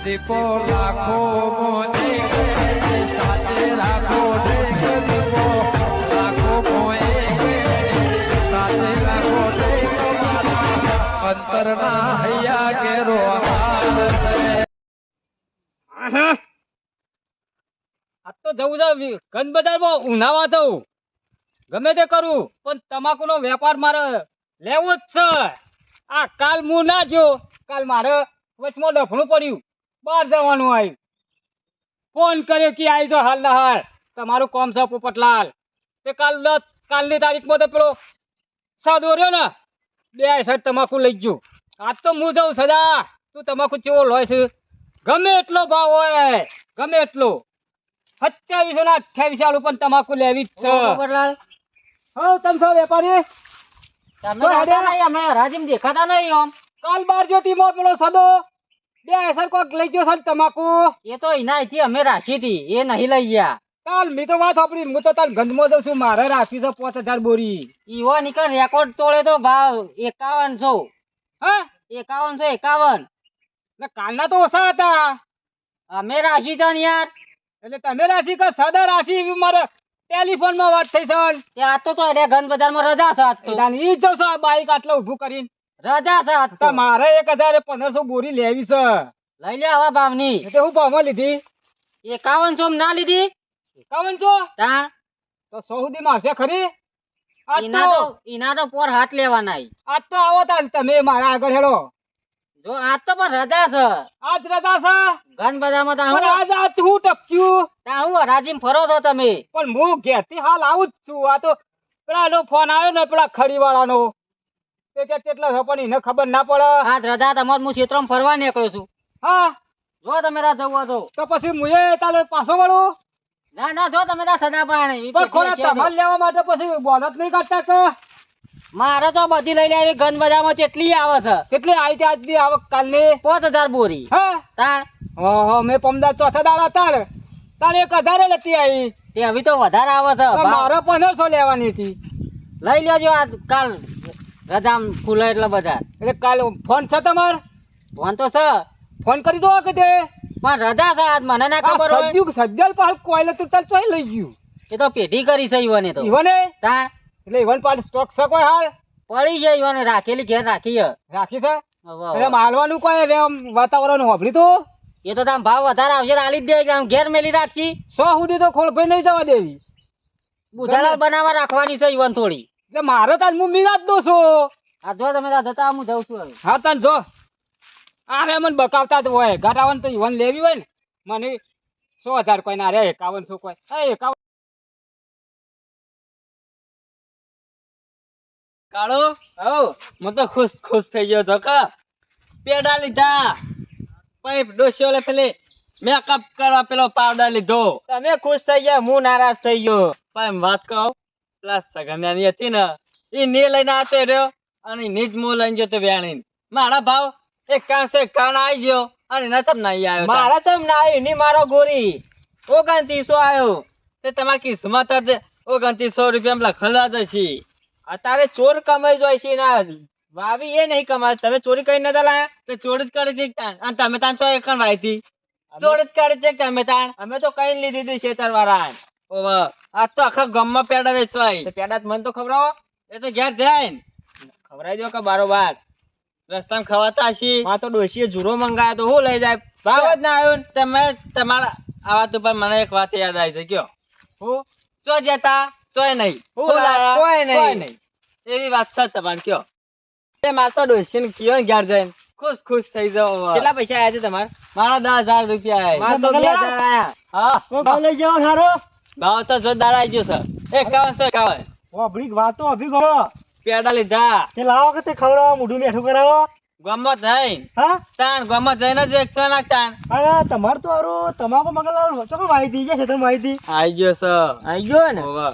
દીપો લાખો મોને સાથે રાખો દીપો લાખો મોએ સાથે રાખો અંતરના હૈયા કેરો આ તો જવું છે ગંજ બજારમાં ઉનાવા જવું ગમે તે કરું પણ તમાકુનો વેપાર મારે લેવો જ છે. આ કાલ હું ના જો કાલ મારે વચમાં ડફણું પડ્યું બહાર જવાનું આવ્યું ફોન કર્યો કે આવી જો હાલ ના હાલ તમારું કોમ છે પોપટલાલ તે કાલની તારીખમાં તો પેલો સાદો રહ્યો ને 2 શર્ટ તમાકુ લઈ ગયો. આજ તો હું જાઉં સદા તું તમાકુ ચેવો લોય છે ગમે એટલો ભાવ હોય ગમે એટલો 27 ના 28 વાળું પણ તમાકુ લેવી જ છે. પોપટલાલ હા તમે છો વેપારી તમે અમે રાજીમ દેખાતા નહીં આમ કાલ બાર જ્યોતિમાં પેલો સદો 2 શર્ટ કોક લઈ ગયો છે તમાકુ એ તો એનાથી અમે રાખી હતી એ નહીં લઈ ગયા. કાલ મેં તો વાત આપડી હું તો તાર ગંધમાં દઉં છું મારે રાખી છે 5000 બોરી ઈવો નીકળ રેકોર્ડ તોડે તો ભાવ 5100 હા 5151 એટલે કાલના તો ઓછા હતા અમે રાખી છે ને યાર એટલે તમે રાશી કે સદા રાશી એવી મારે ટેલિફોનમાં વાત થઈ છે ત્યાં તો એટલે ગંધ બજારમાં રજા છે આજ તો ઈ જો છો બાઈક આટલો ઊભું કરીને રજા છે આજ તો મારે 1500 બોરી લેવી છે લઈ લે આવા ભાવની એટલે હું ભાવમાં લીધી 5100 ના લીધી 5100 તા તો 100 સુધી માં આવશે ખરી ઈના તો પોર હાથ લેવાના આજ તો આવો તા તમે મારા આગળ હેડો જો આજ તો પણ રજા છે આજ રજા છે ગન બજારમાં તા હું આજ હું ટપક્યું તા હું હરાજીમ ફરો છો તમે પણ હું ઘેરથી હાલ આવું જ છું. આ તો પેલાનો ફોન આવ્યો ને પેલા ખડી વાળાનો તે કે કેટલા છે પણ એને ખબર ના પડે આજ રજા તમાર હું ક્ષેત્રમાં ફરવા નીકળ્યો છું. હા જો તમે રા જવું તો પછી મુએ તાલે પાછો વળું ના ના જો તમે તા સદા પાણી પણ ખોરા તમાર લેવા માટે પછી બોનસ નહીં કાઢતા કે મારે તો બધી લઈ લેવી ગન બજારમાં કેટલી આવે છે કેટલી આવી ત્યાં આજની આવક કાલની 5000 બોરી હા તાણ ઓહો મે પમદાર ચોથા દાડા તાણ 1000 લેતી આવી તે હવે તો વધારે આવે છે મારે 1500 લેવાની હતી લઈ લેજો આ કાલ રજામ ખુલે એટલે બજાર એટલે કાલ ફોન છે તમાર ફોન તો છે ફોન કરી દો કે તે પણ રજા છે આજ મને ના ખબર હોય સજ્જલ પાલ કોઈલે તો તાર ચોઈ લઈ ગયું એ તો પેઢી કરી છે ઈવને તો ઈવને તાણ એટલે ઈવન પાલ સ્ટોક છે કોઈ હાલ પડી છે ઈવને રાખેલી ઘેર રાખી છે એટલે માલવાનું કોઈ વાતાવરણ હોભળી તો એ તો તામ ભાવ વધારે આવશે આલી જ દે ઘેર મેલી રાખશી 100 સુધી તો ખોલભાઈ નહીં જવા દેવી બુધાલાલ બનાવવા રાખવાની છે ઈવન થોડી એટલે મારો તાર હું મીરાજ દો છો આ જો તમે જતા હું જાઉં છું હા તાન જો આરે મને બકાવતા જ હોય ઘટાવન તો ઈવન લેવી હોય ને મને 100,000 કોઈ ના રે 5100 કોઈ 51 કાળો હું તો ખુશ થઈ ગયો તો કે પેડા લીધા પાઇપ ડોસ્યો લે પેલે મેકઅપ કરવા પેલો પાવડર લીધો તમે ખુશ થઈ ગયા હું નારાજ થઈ ગયો પણ વાત કહું પ્લસ સગન્યાની હતી ને એ ને લઈને આતો રહ્યો અને નિજ મો લઈને ગયો તો વેણી મારા ભાવ એક કામ છે કાન આવી ગયો અને નતમ નહીં આવ્યો મારા ચમ ના આવ્યો ની મારો ગોરી 2900 આવ્યો તે તમારી કિસ્મત જ 2900 રૂપિયા લખેલા જ છે. અત્યારે ચોર કમાઈ જાય છે ના વાવી એ નહીં કમાય તમે ચોરી કરી નતા લાયા તો ચોરી જ કરી છે અને તમે તાન ચો એકણ વાયતી ચોરી જ કરી છે તમે તાન અમે તો કઈ લીધી હતી શેતર વાળા ઓવા આ તો આખા ગામમાં પેડા વેચવાય પેડા મન તો ખવડાવો એ તો ઘેર જાય ખવડાવી દો કે બારોબાર રસ્તામાં ખવાતા હશી માં તો ડોશીએ જુરો મંગાયો તો હું લઈ જાય ભાવ જ ના આવ્યો તમે તમારા આવા તો પણ મને એક વાત યાદ આવી છે કયો હું ચો જતા ચોય નહીં હું લાયા કોઈ નહીં એવી વાત છે તમારે કયો એ માર તો ડોશીને કયો ઘેર જઈને ખુશ થઈ જાવ કેટલા પૈસા આયા છે તમારે મારા 10,000 રૂપિયા આયા મારા તો 2000 આયા હા ભાવ લઈ જાવ સારો ભાવ તો જો દાડા આવી ગયો છે 5151 ઓબળી વાતો અભી ગો પેડા લીધા તે લાવો કે તે ખવડાવો મુઢું મેઠું કરાવો ગમત નહીં હા તાણ ગમત જઈને જ 100 નાખતાણ અરે તમાર તો આરો તમાકો મગલાવ ચોકો માહિતી છે ક્ષેત્ર માહિતી આવી ગયો છે આવી ગયો ને ઓવા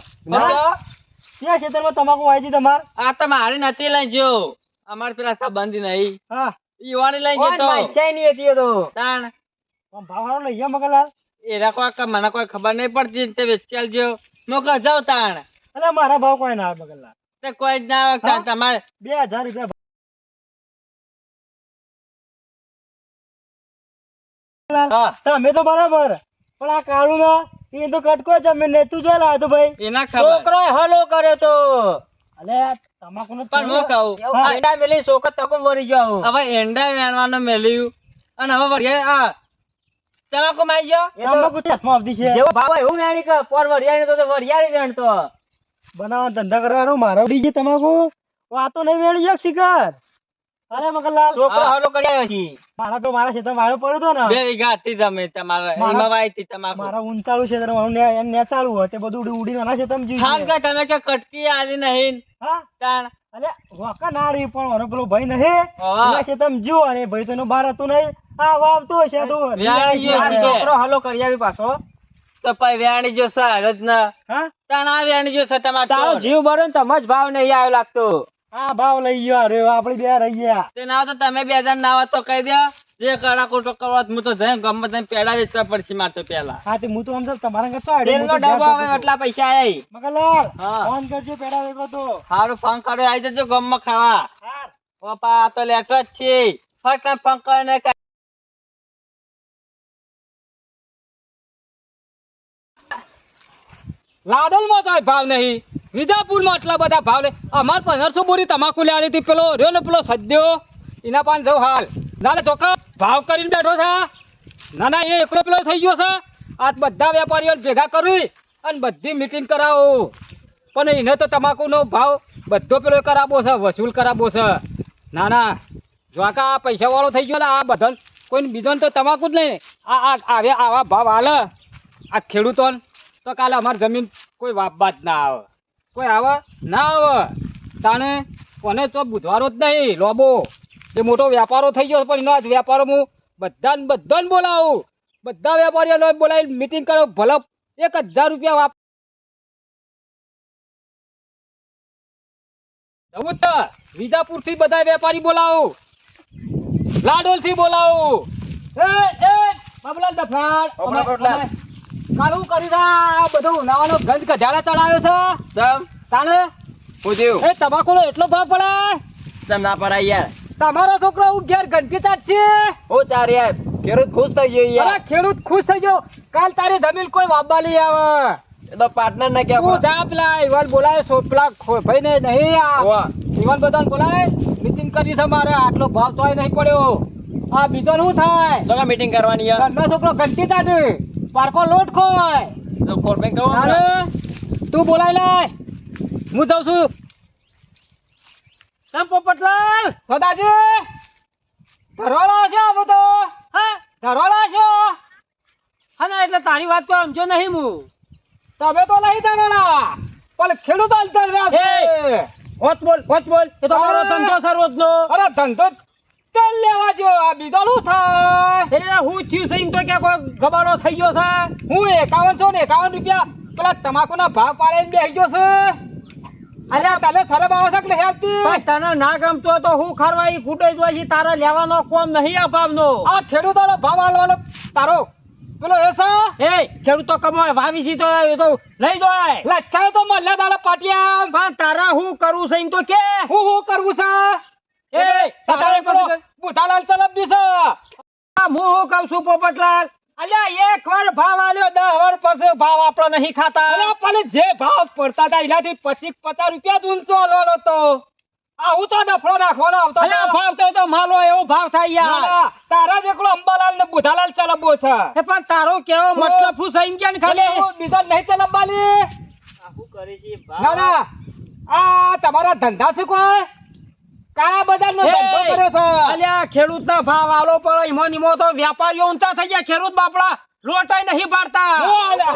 ક્યાં ક્ષેત્રમાં તમાકો માહિતી તમાર આ તો મારી નથી લઈ ગયો અમાર પેલા સંબંધી નહીં હા ઈવાને લઈ ગયો તો માઈચાઈ ની હતી તો તાણ પણ ભાવ લઈ ગયા મગલાલ એરા કોઈ મને કોઈ ખબર નહીં પડતી તે વેચાલ જો મોકા જાવ તાણ અરે મારા ભાવ કોઈ ના મગલાલ તે કોઈ જ ના આવે તમારે 2000 રૂપિયા હા. તમે તો બરાબર પણ આ કાળું ના એ તો કટકો જમે ને તું જો લાવ્યો તો ભાઈ એના ખબર છોકરોએ હલો કર્યો તો અલે તમાકુ નો પણ હું કહું એના મેલી છોકરો તકો મરી ગયો હવે એંડા વેણવાનો મેલ્યું અને હવે વળ્યા આ તમાકુ માઈ ગયો તમાકુ હાથમાં આવતી છે જેવો ભાવ એવું વેણી કે પર વરિયાળી તો વરિયાળી વેણતો બનાવવા ધંધા કરવાનો મારો ડીજે તમાકુ વાતો નહીં વેણી જક શિકાર અરે મગનલાલ છોકરો હા. હલો કરી આવ્યો છે મારા તો મારા ખેતર વાળો પડ્યો તો ને 2 વીઘા હતી તમે તમારા એમાં વાઈ હતી તમાકુ મારા ઊંચાળું છે ને ચાલુ હોય તે બધું ઉડી નાના છે તમે હાલ જોઈ કે તમે કે કટકી આલી નહીં હા તાણ અલે વાકા ના રહી પણ મારો પેલો ભાઈ નહીં હા. એના છે તમે જો અને ભાઈ તો એનો બાર હતું નહીં આ વાવતો છે તો વ્યાણી ગયો છે. છોકરો હલો કરી આવી પાછો તો પાઈ વેણી જો સર જ ના હા તાણ આ વેણી જો છે તમાર તારો જીવ બળે ને તમ જ ભાવ નહીં આવ્યો લાગતો હા ભાવ લઈ ગયો અરે આપણે બે રહી ગયા તે ના તો તમે 2 જણ ના હોત તો કહી દો જે કડાકોટો કરવા હું તો જઈને ગમે તેમ પેડા વેચવા પડશે માર તો પેલા હા તે હું તો આમ તો તમારા ઘર ચો તેલનો ડબ્બો આવે એટલા પૈસા આય મગનલાલ હા. ફોન કરજો પેડા વેકો તો હારું ફોન કાઢો આવી જજો ગમમાં ખાવા હા પપ્પા આ તો લેટો જ છે ફટ ફોન કરીને લાડલમાં તો ભાવ નહીં વિજાપુરમાં આટલા બધા ભાવ નહીં અમાર 1500 બોરી તમાકુ લેવાની હતી પેલો રહ્યો ને પેલો સદ્યો એના પાન જવું હાલ ના ચોખ્ખા ભાવ કરીને બેઠો છે ના ના એ એકલો પેલો થઈ ગયો છે આજ બધા વેપારીઓ ભેગા કરવી અને બધી મીટિંગ કરાવો પણ એને તો તમાકુનો ભાવ બધો પેલો કરાવવો છે વસૂલ કરાવવો છે ના ના જોકા આ પૈસાવાળો થઈ ગયો ને આ બધા કોઈ બીજો તો તમાકુ જ નહીં આવા ભાવ હાલે આ ખેડૂતોને તો કાલે અમારી જમીન કોઈ વાપવા જ ના આવે કોઈ આવે ના આવે તાણે કોને તો બુધવારો જ નહીં લોબો એ મોટો વ્યાપારો થઈ ગયો પણ એનો જ વ્યાપારો હું બધાને બોલાવું બધા વેપારીઓને બોલાવી મીટિંગ કરો ભલે 1000 રૂપિયા વાપ જવું છે વિજાપુરથી બધા વેપારી બોલાવો લાડોલથી બોલાવો એ બાબુલાલ દફાળ કાલું કરી આ બધું નાવાનો ગંજ કઢાળા ચડાવ્યો છે ચમ તાણે હું થયું એ તમાકુનો એટલો ભાવ પડે ચમ ના પડાય યાર તમારો છોકરો હું ઘેર ઘંટી તાજ છે હું ચાર યાર ખેડૂત ખુશ થઈ ગયો અરે યાર ખેડૂત ખુશ થઈ ગયો કાલ તારી જમીન કોઈ વાપવા નહીં આવે એ તો પાર્ટનર ને કે તું જા પેલા ઈવન બોલાય પેલા ભાઈ ને નહીં આ વાહ ઈવન બધાને બોલાય મીટિંગ કરી છે મારે આટલો ભાવ તોય નહીં પડ્યો આ બીજો શું થાય ચલો મીટિંગ કરવાની યાર ઘરનો છોકરો ઘંટી તાજ પારકો લોટ ખોય તો કોર્ટ બેંક કહો તારે તું બોલાય લાય હું જાઉં છું તમ પોપટલાલ સદાજી ધરવાળા છે આ બધો હા ધરવાળા છો હા ના એટલે તારી વાત તો સમજો નહીં હું તમે તો નહીં ધરવાળા પણ ખેડૂતો જ ધરવ્યા છે હોત બોલ એ તો મારો અરે! ધંધો છે રોજનો અરે ધંધો તેલ લેવા જો આ બીજો શું થાય એ હું થયું છે એમ તો કે કોઈ ગબાડો થઈ ગયો છે હું 51 રૂપિયા પેલા તમાકુના ભાવ પાડીને બેસી ગયો છે અલ્યા તને શરમ આવે છે કે નહીં આવતી પણ તને ના ગમતો તો હું ખરવાઈ ખૂટે જ હોય છે તારા લેવાનો કોમ નહીં આ ભાવનો આ ખેડૂતોનો ભાવ આલવાનો તારો પેલો એ છે એ ખેડૂતો કમાય વાવી છે તો એ તો લઈ જાય લચ્છા તો મલ્લા દાડા પાટિયા પણ તારા હું કરવું છે એમ તો કે હું કરવું છે એ તારે પેલો બુધાલાલ ચલબી છે હું કહું છું પોપટલાલ અલ્યા એક વાર ભાવ આલ્યો 10 વાર પછી ભાવ આપણો નહીં ખાતા અલ્યા પણ જે ભાવ પડતા હતા એનાથી 25-50 રૂપિયા જ ઊંચો આલવાનો તો આવું તો ડફળો નાખવાનો આવતો અલ્યા ભાવ તો માલો એવો ભાવ થાય યાર ના, ના, તારા જેટલો અંબાલાલ ને બુધાલાલ ચલબો છે એ પણ તારો કેવો મતલબ શું છે એમ કે ખાલી ખાલી હું બીજો નહીં ચલબવાલી શું કરે છે ના ના આ તમારા ધંધા છે કોઈ કયા બજારનો ધંધો કરે છે અલ્યા ખેડૂતના ભાવ આલો પડે ઈમો તો વેપારીઓ ઊંચા થઈ ગયા ખેડૂત બાપડા લોટાઈ નહીં પાડતા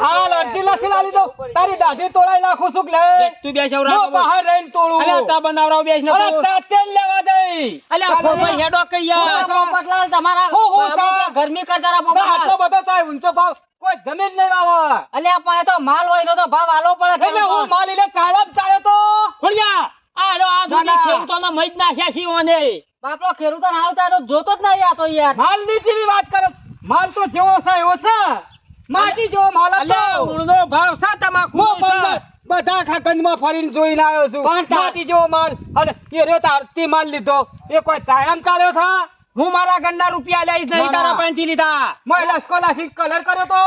હાલ અરજી લસી લાવી દો તારી દાઢી તોડાઈ નાખું છું લે તું બે હું બહાર રહીને તોડું અલ્યા ચા બનાવરાવ બેસ ને અરે ચા તેલ લેવા દઈ અલ્યા ફોફાઈ હેડો કઈ યાર પોપટલાલ તમારા ગરમી કરતા આટલો બધો ચાય ઊંચો ભાવ કોઈ જમીન નહીં આવે અલ્યા પણ એ તો માલ હોય તો ભાવ આલો પડે એટલે હું માલી ને ચાળમ ચાળ્યો તો ખોલ્યા આ દુનિયા ખેડૂતોના મજ નાખ્યા છે ઓને બાપડો ખેડૂતોને આવતા તો જોતો જ નહીં આ તો યાર માલ ની જેવી વાત કરો માલ તો જેવો છે એવો છે માટી જેવો માલ હતો અલ્યા ઊણનો ભાવ છે તમાકુ હું બધા ખાકંદમાં ફરીને જોઈને આવ્યો છું પણ માટી જેવો માલ અને એ રહ્યો તારતી માલ લીધો એ કોઈ ચાળમ ચાળ્યો છે હું મારા ગંડા રૂપિયા લઈશ નહીં, ના, ના. તારા પાસેથી લીધા. મેં લસકો લાસી કલર કર્યો તો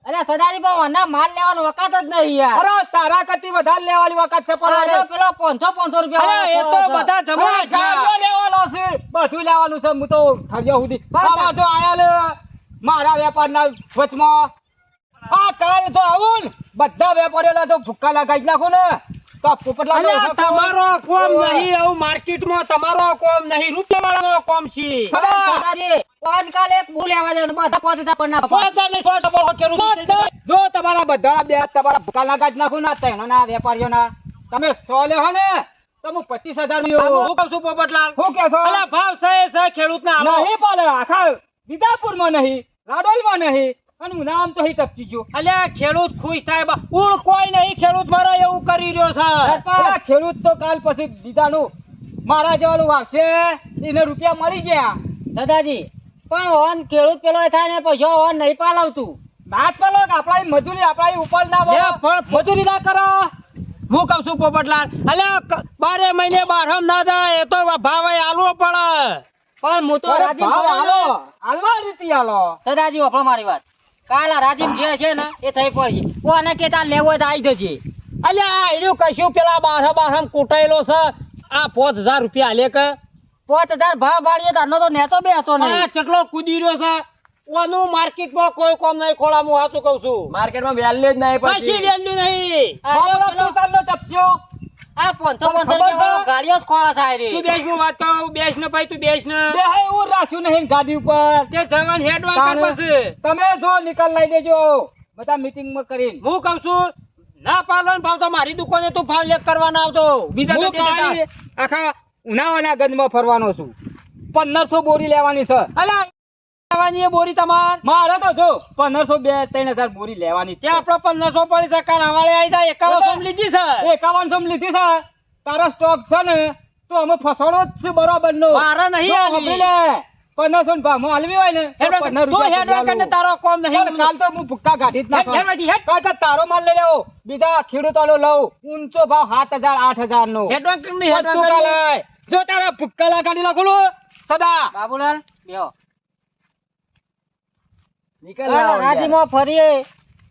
અરે સદાજી પણ આના માલ લેવાનો વખત જ નહીં યાર. અરે તારા કરતી વધારે લેવાની વખત છે પણ અરે પેલો 500 રૂપિયા અરે, એ તો બધા જમા અરે, ગાડીઓ લેવાનો છે બધું લેવાનું છે હું તો થળિયા સુધી બસ. આવા જો આયા લે મારા વેપારના વચમાં આ કાલ તો આવું ને બધા વેપારીઓ તો ભૂક્કા લગાઈ જ નાખો ને તો પોપટલાલ અલ્યા, તમારો કોમ નહીં, આવું માર્કેટમાં તમારો કોમ નહીં, રૂપિયાવાળાનો કોમ છે. સદાજી આજકાલ એક બહુ લેવા દે બધા પોતે પણ ના પોતાને પોતે બહુ ખેડૂત છે. જો તમારા બધા બે તમારા ભૂક્કા લગાઈ જ નાખો ના તૈણોના વેપારીઓના તમે 100 લેહો ને તો હું 25,000 હું કહું છું પોપટલાલ, શું કે છો અલ્યા, ભાવ છે ખેડૂતના આલો. નહીં પાલે આખા વિદાપુરમાં નહીં રાડોલમાં નહીં અને ઉનામ તો અહીં ટપકી ગયો અલ્યા, ખેડૂત ખુશ થાય બા. ઉણ કોઈ નહીં, ખેડૂત મારા એવું કરી રહ્યો છે. પેલા ખેડૂત તો કાલ પછી દીદાનું મારા જેવાનું વાગશે એને રૂપિયા મળી ગયા સદાજી પણ ઓન ખેડૂત પેલો એ થાય ને પછી ઓન નહીં પાલવતું. નાચ પેલો કે આપણા અહીં મજૂરી આપણા અહીં ઉપર ના લે, વળો. પણ મજૂરી ના કરો હું કહું છું પોપટલાલ, અલ્યા, 12 મહિને બારમ ના જાય, એ તો ભાવ આલવો પડે. પણ હું તો અરે રાજીવ ભાવ ભાવ હાલો હાલવા રીતિ હાલો સદાજી વાપરો મારી વાત. કાલ આ રાજીવ જે છે ને એ થઈ પડી કોને કે તાર લેવો હોય તો આવી જજે. અલ્યા, આ એનું કશું પેલા બારમ કૂટાયેલો છે, આ 5,000 રૂપિયા આલે કે 5,000 ભાવ ભાડ્યો તારનો તો નેતો બે હતો આ નહીં. કેટલો કૂદી રહ્યો છે. ઓનું માર્કેટમાં કોઈ કોમ નહીં, ખોળા હું સાચું કહું છું. માર્કેટમાં વેલ્યુ જ નહીં કશી વેલ્યુ નહીં. બાબરો તું તારનો ટપક્યો આ 500 ખબર છે? રૂપિયા ગાડીઓ જ ખોળા થાય તું રે. બેસ, હું વાત કહું, બેસ ને ભાઈ, તું બેસ ને. બે હે એવું રાખ્યું નહીં ગાડી ઉપર તે જવાન હેડવા તારે. કર પછી. તમે જો નિકાલ લઈ દેજો બધા મીટિંગમાં કરીને હું કહું છું, ના પાલન ભાવ તો મારી દુકાને તું ભાવ લેખ કરવા ના આવતો, બીજા હું તો દેતા. કાલે આખા ઉનાળાના ગંજમાં ફરવાનો છું 1500 બોરી લેવાની છે અલ્યા, લેવાની એ બોરી તમાર. મારે તો જો 1500 બોરી લેવાની છે. ત્યાં આપણો 1500 પડી છે, કાલ હવાલે આવી જાય 51 લીધી છે. 51 લીધી છે તારો સ્ટોક છે ને તો અમે ફસાણો જ છે બરોબર નો મારે નહીં આલવી. 1500 ભાવમાં આલવી હોય ને તો હેડવા, 15 તું રૂપિયા હેડવા કરીને તારો કોમ નહીં. ચાલ, કાલ તો હું ભૂક્કા ગાડી જ નાખો હેડવાથી હેડ. કાલ તો તારો માલ લઈ લેવો બીજા ખેડૂતોનો લઉં ઊંચો ભાવ 7,000 8,000 નો હેડવા કરીને હેડવા બધું કરીને. કાલે. જો તારા ભૂક્કા ગાડી લખું સદા બાબુલાલ બેહો. નીકળ રાજીમાં ફરીએ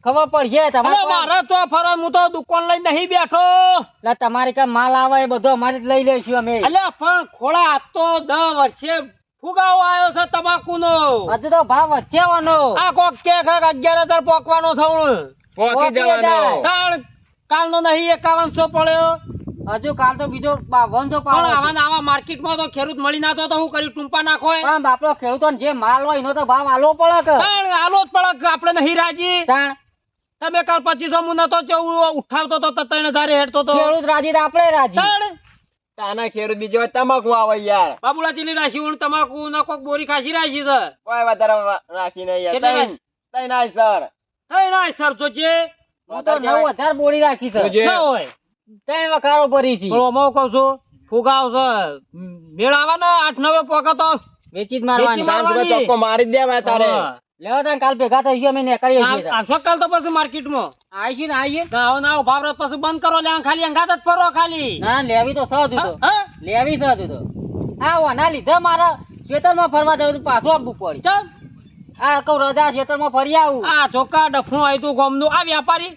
ખબર પડશે અલ્યા, તમારે મારે તો ફરે, હું તો દુકાન લઈને નહીં બેઠો. એટલે તમારી કાંઈ માલ આવે એ બધો અમારે જ લઈ લઈશું અમે. અલ્યા, પણ ખોળા આ તો 10 વર્ષે ફુગાવો આવ્યો છે તમાકુનો. હજુ તો ભાવ વચ્ચેવાનો. આ કોક કે 11,000 પોકવાનો છે હું. પહોંચી જવાનો તાણ કાલનો નહીં 5100 પડ્યો. હજુ કાલ તો બીજો 5200 પણ પાડો છે. આવા માર્કેટમાં તો ખેડૂત મળી ના તો હું કરી ટૂંપા નાખો. પણ બાપડો ખેડૂતોને જે માલ હોય એનો તો ભાવ આલવો પડે કે. તાણ આલો જ પડે કે આપણે નહીં રાજી. તાણ તમે કાલ 2500 હું નતો ઉઠાવતો તો 3,000 હેડતો તો. ખેડૂત રાજી તો આપણે રાજી. તાણ તાના ખેડૂત બીજો હોય તમાકુ આવે યાર બાબુલા ચીલી રાશી હું તમાકુ ના કોક બોરી ખાસી રાશી છે. કોઈ વધારે રાખી નહીં યાર કેટલી તઈ તઈ ના સર થઈ ના સર તો છે હું તો 9,000 બોરી રાખી છે. જોજે. ના હોય. ત્રણ વખારો ભરી છે. પણ ઓમાં કહું છું ફુગાવ છે મેળ આવે ને 8-9 પોકા તો વેચી જ મારવાની. વેચી મારવાની. ચોખ્ખો મારી જ દેવાય તારે લેવો તાણ કાલ ભેગા થઈશું અમે નીકળીએ છીએ. આવશો કાલ તો પછી માર્કેટમાં આવીશું ને આવીએ. ના ભાવ પછી બંધ કરો લે ખાલી અંગાત જ ફરો ખાલી. ના લેવી તો સહજ હતો. હા? લેવી સહજ હતો. આ ઓના લીધે મારા ખેતરમાં ફરવા જવું હતું, પાછું આપવું પડી. ચાલ. આ કહું રજા ખેતરમાં ફરી આવું. આ ચોખ્ખા ડફણું આવ્યું તું ગામનું. આ વ્યાપારી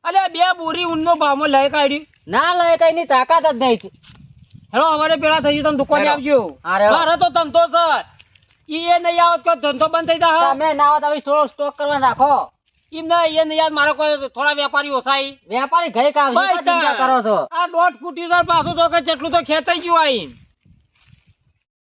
અલે 2 બોરી ઊનનો ભાવમાં લઈ કાઢ્યું. ના લે કઈ ની તાકાત જ નહીં. હેલો અમારે પેલા થઈ ગયું તમે દુકાને હેલો. આવજો. હા, હેલો. મારે તો ધંધો છે ઈ એ નહીં આવત તો ધંધો બંધ થઈ જાય. તમે ના આવો તમે થોડો સ્ટોક કરવા રાખો. એમ ના એ નહીં યાદ મારે કોઈ થોડા વેપારી ઓસાઈ. વેપારી ગઈ કામ બસ ચિંતા કરો છો. આ 1.5 ફૂટ પાછું તો કે જેટલું તો ખેંચાઈ ગયું આઈ.